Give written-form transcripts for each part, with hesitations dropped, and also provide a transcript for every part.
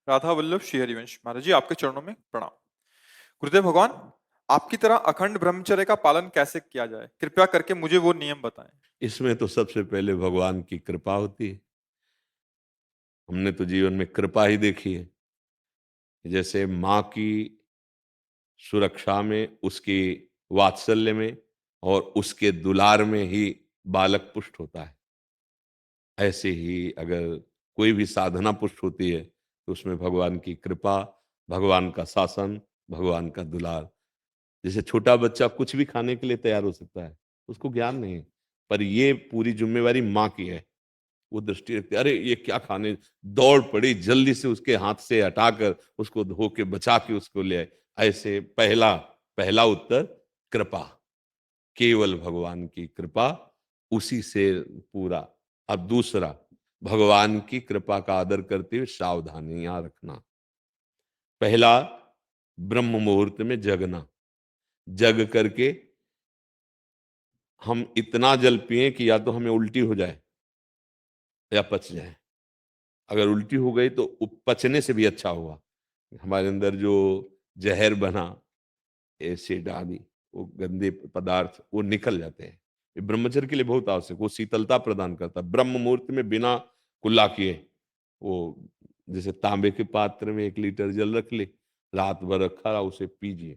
राधा वल्लभ श्री हरिवंश महाराज जी, आपके चरणों में प्रणाम। गुरुदेव भगवान, आपकी तरह अखंड ब्रह्मचर्य का पालन कैसे किया जाए, कृपया करके मुझे वो नियम बताएं। इसमें तो सबसे पहले भगवान की कृपा होती है। हमने तो जीवन में कृपा ही देखी है। जैसे माँ की सुरक्षा में, उसकी वात्सल्य में और उसके दुलार में ही बालक पुष्ट होता है। ऐसे ही अगर कोई भी साधना पुष्ट होती है तो उसमें भगवान की कृपा, भगवान का शासन, भगवान का दुलार। जैसे छोटा बच्चा कुछ भी खाने के लिए तैयार हो सकता है, उसको ज्ञान नहीं है, पर ये पूरी जिम्मेवारी माँ की है। वो दृष्टि रखती है, अरे ये क्या खाने, दौड़ पड़ी, जल्दी से उसके हाथ से हटाकर उसको धो के बचा के उसको ले आए। ऐसे पहला पहला उत्तर कृपा, केवल भगवान की कृपा, उसी से पूरा। अब दूसरा, भगवान की कृपा का आदर करते हुए सावधानियां रखना। पहला, ब्रह्म मुहूर्त में जगना। जग करके हम इतना जल पिए कि या तो हमें उल्टी हो जाए या पच जाए। अगर उल्टी हो गई तो पचने से भी अच्छा हुआ, हमारे अंदर जो जहर बना, एसिड आदि, वो गंदे पदार्थ वो निकल जाते हैं। ये ब्रह्मचर्य के लिए बहुत आवश्यक, वो शीतलता प्रदान करता है। ब्रह्म मुहूर्त में बिना कुल्ला किए, वो जैसे तांबे के पात्र में 1 लीटर जल रख ले, रात भर रखा रहा, उसे पीजिए,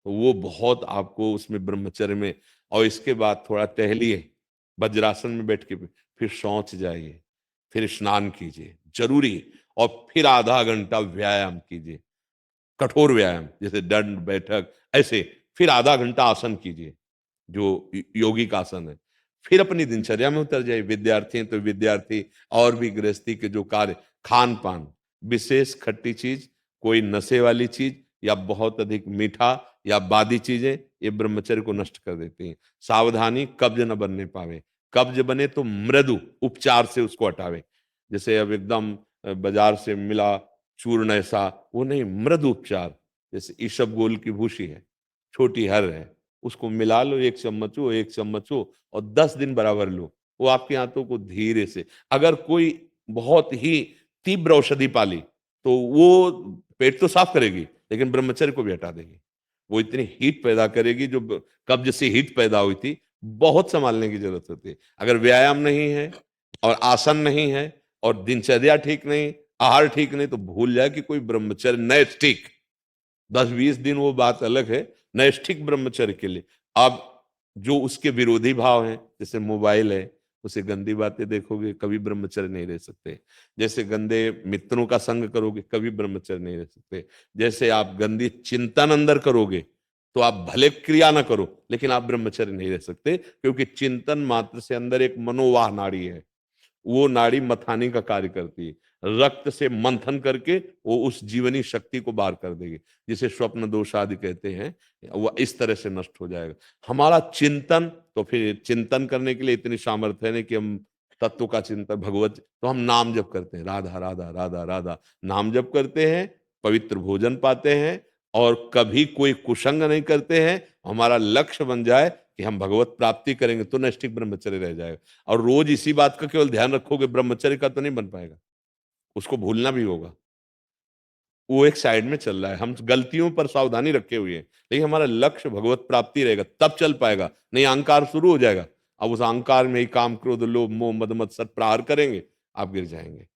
तो वो बहुत आपको उसमें ब्रह्मचर्य में। और इसके बाद थोड़ा टहलिए, वज्रासन में बैठ के फिर शौच जाइए, फिर स्नान कीजिए जरूरी, और फिर आधा घंटा व्यायाम कीजिए, कठोर व्यायाम जैसे दंड बैठक, ऐसे फिर आधा घंटा आसन कीजिए जो योगिक आसन है। फिर अपनी दिनचर्या में उतर जाइए। विद्यार्थी हैं तो विद्यार्थी, और भी गृहस्थी के जो कार्य, खान पान, विशेष खट्टी चीज, कोई नशे वाली चीज या बहुत अधिक मीठा या बादी चीजें, ये ब्रह्मचर्य को नष्ट कर देती हैं। सावधानी, कब्ज न बनने पावे। कब्ज बने तो मृदु उपचार से उसको हटावे। जैसे अब एकदम बाजार से मिला चूर्ण ऐसा, वो नहीं, मृदु उपचार। जैसे ईसबगोल की भूसी है, छोटी हर है, उसको मिला लो, 1 चम्मच हो, 1 चम्मच हो, और 10 दिन बराबर लो। वो आपकी आंतों को धीरे से, अगर कोई बहुत ही तीव्र औषधि पाली तो वो पेट तो साफ करेगी लेकिन ब्रह्मचर्य को भी हटा देगी। वो इतनी हीट पैदा करेगी, जो कब्ज से हीट पैदा हुई थी, बहुत संभालने की जरूरत होती है। अगर व्यायाम नहीं है और आसन नहीं है और दिनचर्या ठीक नहीं, आहार ठीक नहीं, तो भूल जाए कि कोई ब्रह्मचर्य नैष्ठिक, 10-20 दिन वो बात अलग है, नैष्ठिक ब्रह्मचर्य के लिए। अब जो उसके विरोधी भाव हैं, जैसे मोबाइल है, उसे गंदी बातें देखोगे, कभी ब्रह्मचर्य नहीं रह सकते। जैसे गंदे मित्रों का संग करोगे, कभी ब्रह्मचर्य नहीं रह सकते। जैसे आप गंदी चिंतन अंदर करोगे, तो आप भले क्रिया ना करो लेकिन आप ब्रह्मचर्य नहीं रह सकते, क्योंकि चिंतन मात्र से अंदर एक मनोवाह नाड़ी है, वो नाड़ी मथाने का कार्य करती है। रक्त से मंथन करके वो उस जीवनी शक्ति को बाहर कर देगी, जिसे स्वप्न दोष आदि कहते हैं। वो इस तरह से नष्ट हो जाएगा हमारा चिंतन। तो फिर चिंतन करने के लिए इतनी सामर्थ्य है नहीं कि हम तत्व का चिंतन, भगवत, तो हम नाम जप करते हैं, राधा राधा राधा राधा, नाम जप करते हैं, पवित्र भोजन पाते हैं, और कभी कोई कुसंग नहीं करते हैं। हमारा लक्ष्य बन जाए कि हम भगवत प्राप्ति करेंगे, तो नैष्ठिक ब्रह्मचर्य रह जाएगा। और रोज इसी बात का केवल ध्यान रखोगे, ब्रह्मचर्य का तो नहीं बन पाएगा, उसको भूलना भी होगा। वो एक साइड में चल रहा है, हम गलतियों पर सावधानी रखे हुए हैं, लेकिन हमारा लक्ष्य भगवत प्राप्ति रहेगा, तब चल पाएगा। नहीं, अहंकार शुरू हो जाएगा, अब उस अहंकार में ही काम क्रोध लोभ मोह मद मत्सर प्रहार करेंगे, आप गिर जाएंगे।